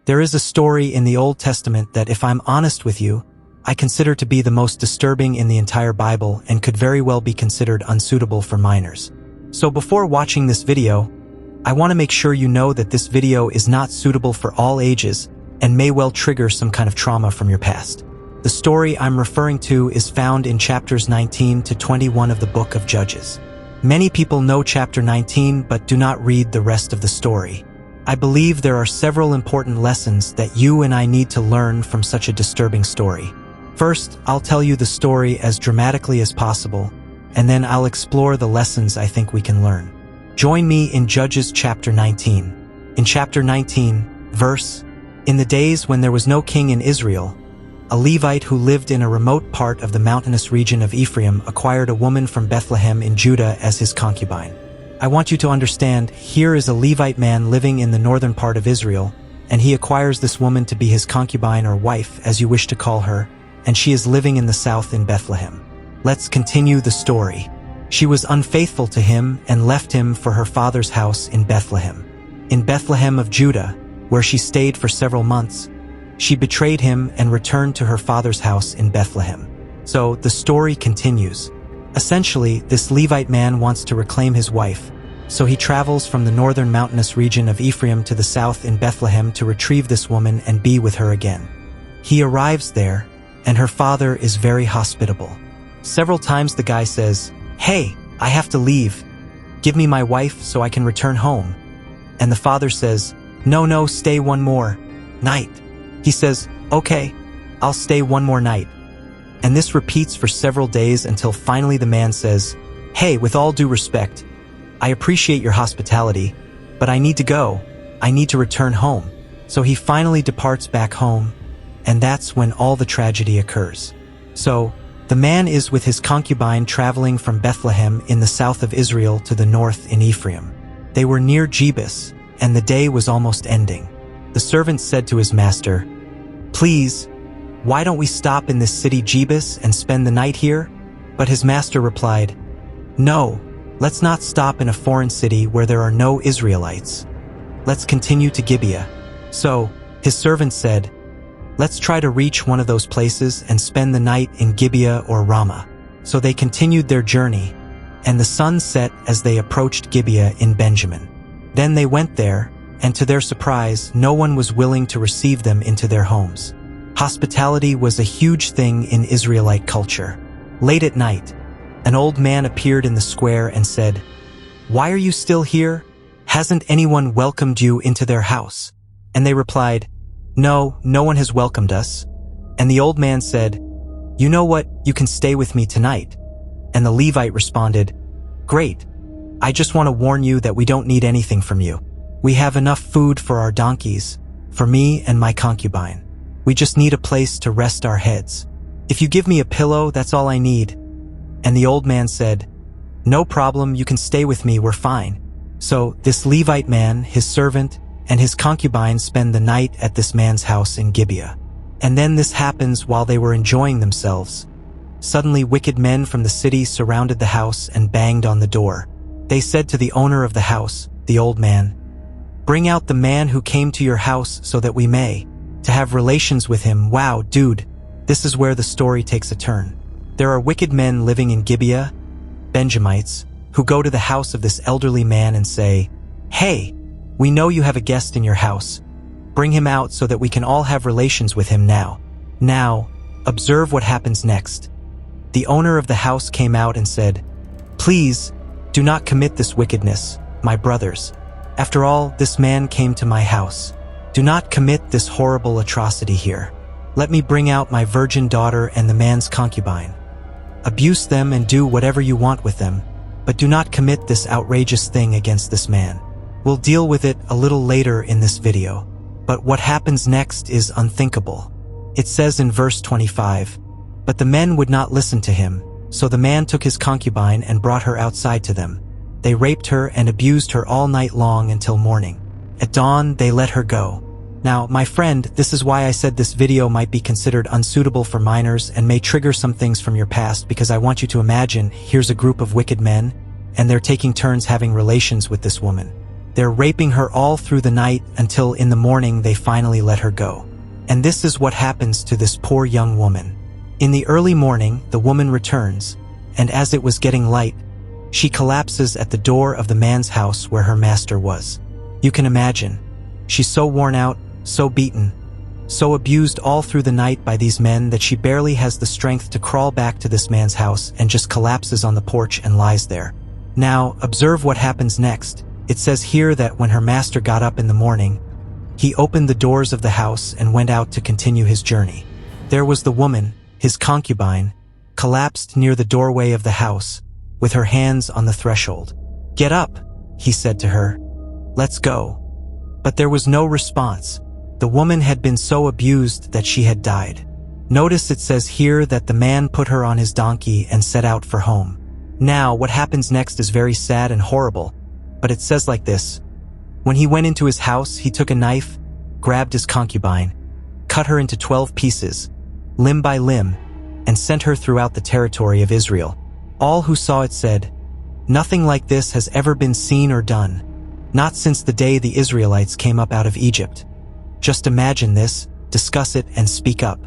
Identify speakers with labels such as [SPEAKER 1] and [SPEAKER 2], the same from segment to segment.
[SPEAKER 1] There is a story in the Old Testament that, if I'm honest with you, I consider to be the most disturbing in the entire Bible and could very well be considered unsuitable for minors. So before watching this video, I want to make sure you know that this video is not suitable for all ages and may well trigger some kind of trauma from your past. The story I'm referring to is found in chapters 19 to 21 of the book of Judges. Many people know chapter 19 but do not read the rest of the story. I believe there are several important lessons that you and I need to learn from such a disturbing story. First, I'll tell you the story as dramatically as possible, and then I'll explore the lessons I think we can learn. Join me in Judges chapter 19. In chapter 19, verse, "In the days when there was no king in Israel, a Levite who lived in a remote part of the mountainous region of Ephraim acquired a woman from Bethlehem in Judah as his concubine." I want you to understand, here is a Levite man living in the northern part of Israel, and he acquires this woman to be his concubine or wife, as you wish to call her, and she is living in the south in Bethlehem. Let's continue the story. She was unfaithful to him and left him for her father's house in Bethlehem. In Bethlehem of Judah, where she stayed for several months, she betrayed him and returned to her father's house in Bethlehem. So the story continues. Essentially, this Levite man wants to reclaim his wife, so he travels from the northern mountainous region of Ephraim to the south in Bethlehem to retrieve this woman and be with her again. He arrives there, and her father is very hospitable. Several times the guy says, "Hey, I have to leave. Give me my wife so I can return home." And the father says, No, stay one more night." He says, "Okay, I'll stay one more night." And this repeats for several days until finally the man says, "Hey, with all due respect, I appreciate your hospitality, but I need to go. I need to return home." So he finally departs back home, and that's when all the tragedy occurs. So, the man is with his concubine traveling from Bethlehem in the south of Israel to the north in Ephraim. They were near Jebus, and the day was almost ending. The servant said to his master, "Please, why don't we stop in this city Jebus and spend the night here?" But his master replied, "No, let's not stop in a foreign city where there are no Israelites. Let's continue to Gibeah." So, his servant said, "Let's try to reach one of those places and spend the night in Gibeah or Ramah." So they continued their journey, and the sun set as they approached Gibeah in Benjamin. Then they went there, and to their surprise, no one was willing to receive them into their homes. Hospitality was a huge thing in Israelite culture. Late at night, an old man appeared in the square and said, "Why are you still here? Hasn't anyone welcomed you into their house?" And they replied, No one has welcomed us." And the old man said, "You know what? You can stay with me tonight." And the Levite responded, "Great. I just want to warn you that we don't need anything from you. We have enough food for our donkeys, for me and my concubine. We just need a place to rest our heads. If you give me a pillow, that's all I need." And the old man said, "No problem, you can stay with me, we're fine." So this Levite man, his servant, and his concubine spend the night at this man's house in Gibeah. And then this happens while they were enjoying themselves. Suddenly wicked men from the city surrounded the house and banged on the door. They said to the owner of the house, the old man, "Bring out the man who came to your house so that we may to have relations with him." Wow, dude, this is where the story takes a turn. There are wicked men living in Gibeah, Benjamites, who go to the house of this elderly man and say, "Hey, we know you have a guest in your house. Bring him out so that we can all have relations with him now." Now, observe what happens next. The owner of the house came out and said, "Please, do not commit this wickedness, my brothers. After all, this man came to my house. Do not commit this horrible atrocity here. Let me bring out my virgin daughter and the man's concubine. Abuse them and do whatever you want with them, but do not commit this outrageous thing against this man." We'll deal with it a little later in this video. But what happens next is unthinkable. It says in verse 25, "But the men would not listen to him, so the man took his concubine and brought her outside to them. They raped her and abused her all night long until morning. At dawn, they let her go." Now, my friend, this is why I said this video might be considered unsuitable for minors and may trigger some things from your past, because I want you to imagine here's a group of wicked men, and they're taking turns having relations with this woman. They're raping her all through the night until in the morning they finally let her go. And this is what happens to this poor young woman. In the early morning, the woman returns, and as it was getting light, she collapses at the door of the man's house where her master was. You can imagine. She's so worn out, so beaten, so abused all through the night by these men that she barely has the strength to crawl back to this man's house and just collapses on the porch and lies there. Now, observe what happens next. It says here that when her master got up in the morning, he opened the doors of the house and went out to continue his journey. There was the woman, his concubine, collapsed near the doorway of the house, with her hands on the threshold. "Get up," he said to her. "Let's go." But there was no response. The woman had been so abused that she had died. Notice it says here that the man put her on his donkey and set out for home. Now, what happens next is very sad and horrible, but it says like this. When he went into his house, he took a knife, grabbed his concubine, cut her into 12 pieces, limb by limb, and sent her throughout the territory of Israel. All who saw it said, "Nothing like this has ever been seen or done, not since the day the Israelites came up out of Egypt." Just imagine this, discuss it, and speak up.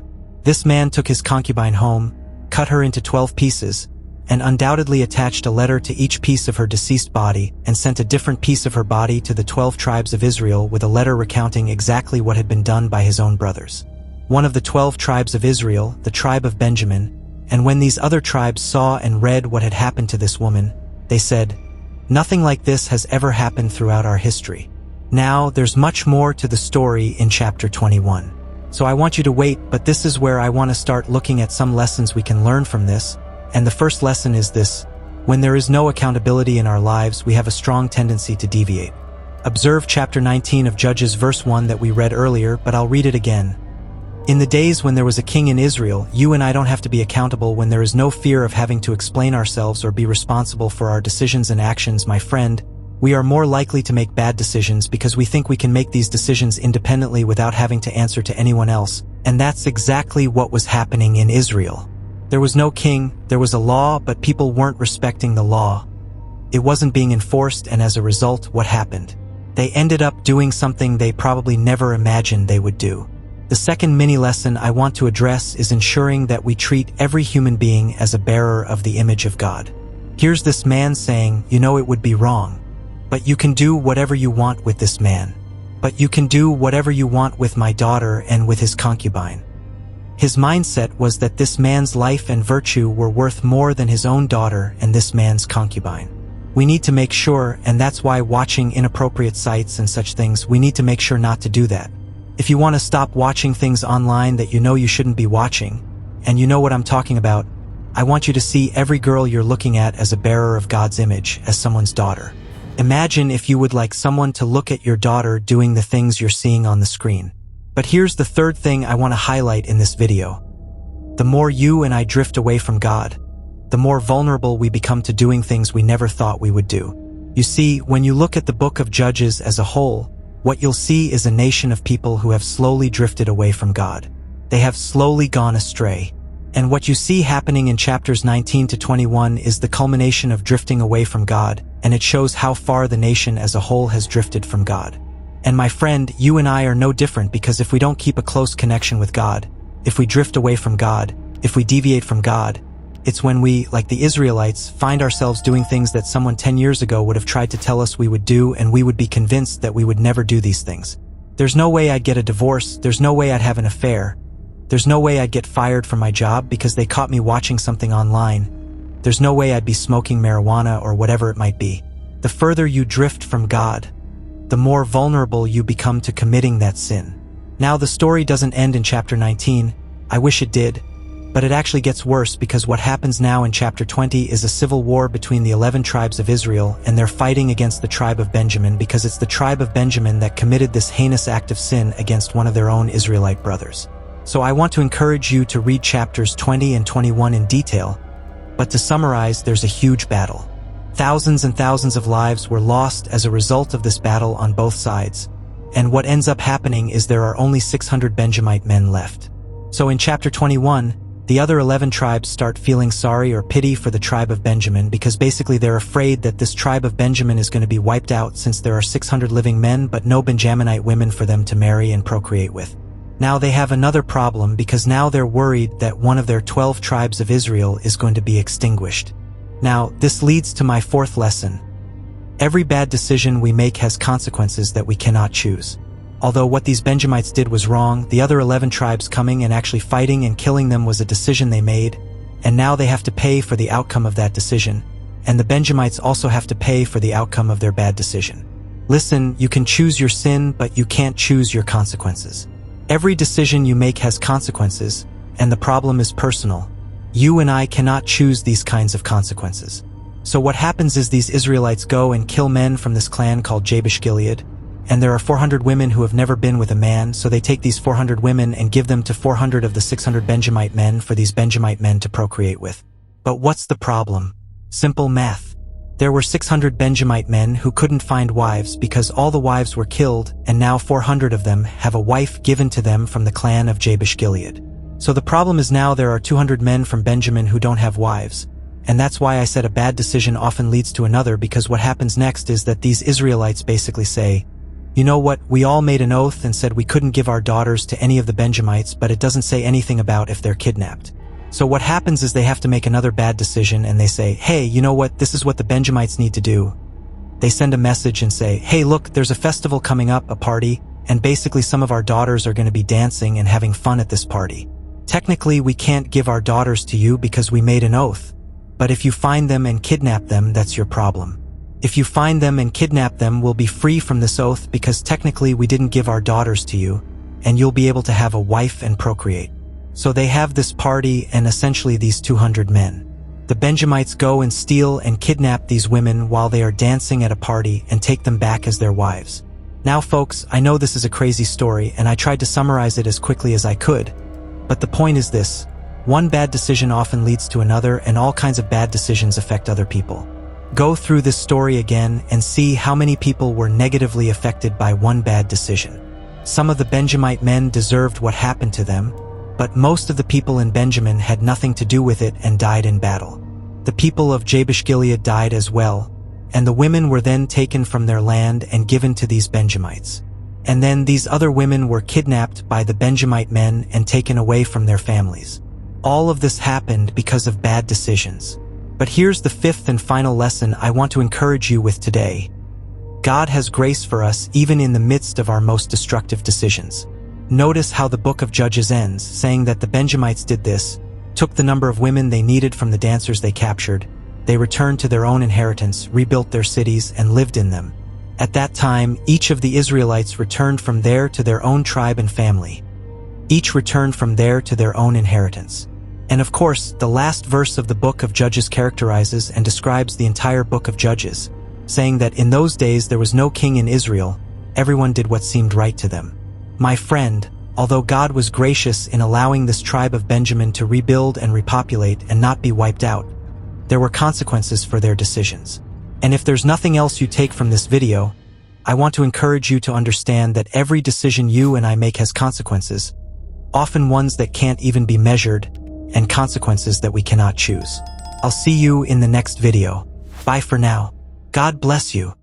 [SPEAKER 1] This man took his concubine home, cut her into 12 pieces, and undoubtedly attached a letter to each piece of her deceased body and sent a different piece of her body to the 12 tribes of Israel with a letter recounting exactly what had been done by his own brothers. One of the 12 tribes of Israel, the tribe of Benjamin, and when these other tribes saw and read what had happened to this woman, they said, "Nothing like this has ever happened throughout our history." Now, there's much more to the story in chapter 21. So I want you to wait, but this is where I want to start looking at some lessons we can learn from this. And the first lesson is this: when there is no accountability in our lives, we have a strong tendency to deviate. Observe chapter 19 of Judges verse 1 that we read earlier, but I'll read it again. "In the days when there was a king in Israel, you and I don't have to be accountable when there is no fear of having to explain ourselves or be responsible for our decisions and actions, my friend. We are more likely to make bad decisions because we think we can make these decisions independently without having to answer to anyone else, and that's exactly what was happening in Israel. There was no king, there was a law, but people weren't respecting the law. It wasn't being enforced, and as a result, what happened? They ended up doing something they probably never imagined they would do. The second mini lesson I want to address is ensuring that we treat every human being as a bearer of the image of God. Here's this man saying, "You know, it would be wrong. But you can do whatever you want with this man. But you can do whatever you want with my daughter and with his concubine." His mindset was that this man's life and virtue were worth more than his own daughter and this man's concubine. We need to make sure, and that's why watching inappropriate sites and such things, we need to make sure not to do that. If you want to stop watching things online that you know you shouldn't be watching, and you know what I'm talking about, I want you to see every girl you're looking at as a bearer of God's image, as someone's daughter. Imagine if you would like someone to look at your daughter doing the things you're seeing on the screen. But here's the third thing I want to highlight in this video. The more you and I drift away from God, the more vulnerable we become to doing things we never thought we would do. You see, when you look at the book of Judges as a whole, what you'll see is a nation of people who have slowly drifted away from God. They have slowly gone astray. And what you see happening in chapters 19 to 21 is the culmination of drifting away from God, and it shows how far the nation as a whole has drifted from God. And my friend, you and I are no different, because if we don't keep a close connection with God, if we drift away from God, if we deviate from God, it's when we, like the Israelites, find ourselves doing things that someone 10 years ago would have tried to tell us we would do, and we would be convinced that we would never do these things. There's no way I'd get a divorce, there's no way I'd have an affair, there's no way I'd get fired from my job because they caught me watching something online. There's no way I'd be smoking marijuana or whatever it might be. The further you drift from God, the more vulnerable you become to committing that sin. Now, the story doesn't end in chapter 19. I wish it did. But it actually gets worse, because what happens now in chapter 20 is a civil war between the 11 tribes of Israel, and they're fighting against the tribe of Benjamin, because it's the tribe of Benjamin that committed this heinous act of sin against one of their own Israelite brothers. So I want to encourage you to read chapters 20 and 21 in detail, but to summarize, there's a huge battle. Thousands and thousands of lives were lost as a result of this battle on both sides, and what ends up happening is there are only 600 Benjamite men left. So in chapter 21, the other 11 tribes start feeling sorry or pity for the tribe of Benjamin because basically they're afraid that this tribe of Benjamin is going to be wiped out since there are 600 living men but no Benjaminite women for them to marry and procreate with. Now they have another problem because now they're worried that one of their 12 tribes of Israel is going to be extinguished. Now, this leads to my fourth lesson. Every bad decision we make has consequences that we cannot choose. Although what these Benjamites did was wrong, the other 11 tribes coming and actually fighting and killing them was a decision they made, and now they have to pay for the outcome of that decision, and the Benjamites also have to pay for the outcome of their bad decision. Listen, you can choose your sin, but you can't choose your consequences. Every decision you make has consequences, and the problem is personal. You and I cannot choose these kinds of consequences. So what happens is these Israelites go and kill men from this clan called Jabesh Gilead, and there are 400 women who have never been with a man, so they take these 400 women and give them to 400 of the 600 Benjamite men for these Benjamite men to procreate with. But what's the problem? Simple math. There were 600 Benjamite men who couldn't find wives because all the wives were killed, and now 400 of them have a wife given to them from the clan of Jabesh Gilead. So the problem is now there are 200 men from Benjamin who don't have wives. And that's why I said a bad decision often leads to another, because what happens next is that these Israelites basically say, you know what, we all made an oath and said we couldn't give our daughters to any of the Benjamites, but it doesn't say anything about if they're kidnapped. So what happens is they have to make another bad decision and they say, hey, you know what, this is what the Benjamites need to do. They send a message and say, hey, look, there's a festival coming up, a party, and basically some of our daughters are going to be dancing and having fun at this party. Technically, we can't give our daughters to you because we made an oath. But if you find them and kidnap them, that's your problem. If you find them and kidnap them, we'll be free from this oath because technically we didn't give our daughters to you, and you'll be able to have a wife and procreate. So they have this party and essentially these 200 men. The Benjamites go and steal and kidnap these women while they are dancing at a party and take them back as their wives. Now folks, I know this is a crazy story and I tried to summarize it as quickly as I could, but the point is this. One bad decision often leads to another, and all kinds of bad decisions affect other people. Go through this story again and see how many people were negatively affected by one bad decision. Some of the Benjamite men deserved what happened to them, but most of the people in Benjamin had nothing to do with it and died in battle. The people of Jabesh Gilead died as well, and the women were then taken from their land and given to these Benjamites. And then these other women were kidnapped by the Benjamite men and taken away from their families. All of this happened because of bad decisions. But here's the fifth and final lesson I want to encourage you with today. God has grace for us even in the midst of our most destructive decisions. Notice how the book of Judges ends, saying that the Benjamites did this, took the number of women they needed from the dancers they captured, they returned to their own inheritance, rebuilt their cities, and lived in them. At that time, each of the Israelites returned from there to their own tribe and family. Each returned from there to their own inheritance. And of course, the last verse of the book of Judges characterizes and describes the entire book of Judges, saying that in those days there was no king in Israel, everyone did what seemed right to them. My friend, although God was gracious in allowing this tribe of Benjamin to rebuild and repopulate and not be wiped out, there were consequences for their decisions. And if there's nothing else you take from this video, I want to encourage you to understand that every decision you and I make has consequences, often ones that can't even be measured, and consequences that we cannot choose. I'll see you in the next video. Bye for now. God bless you.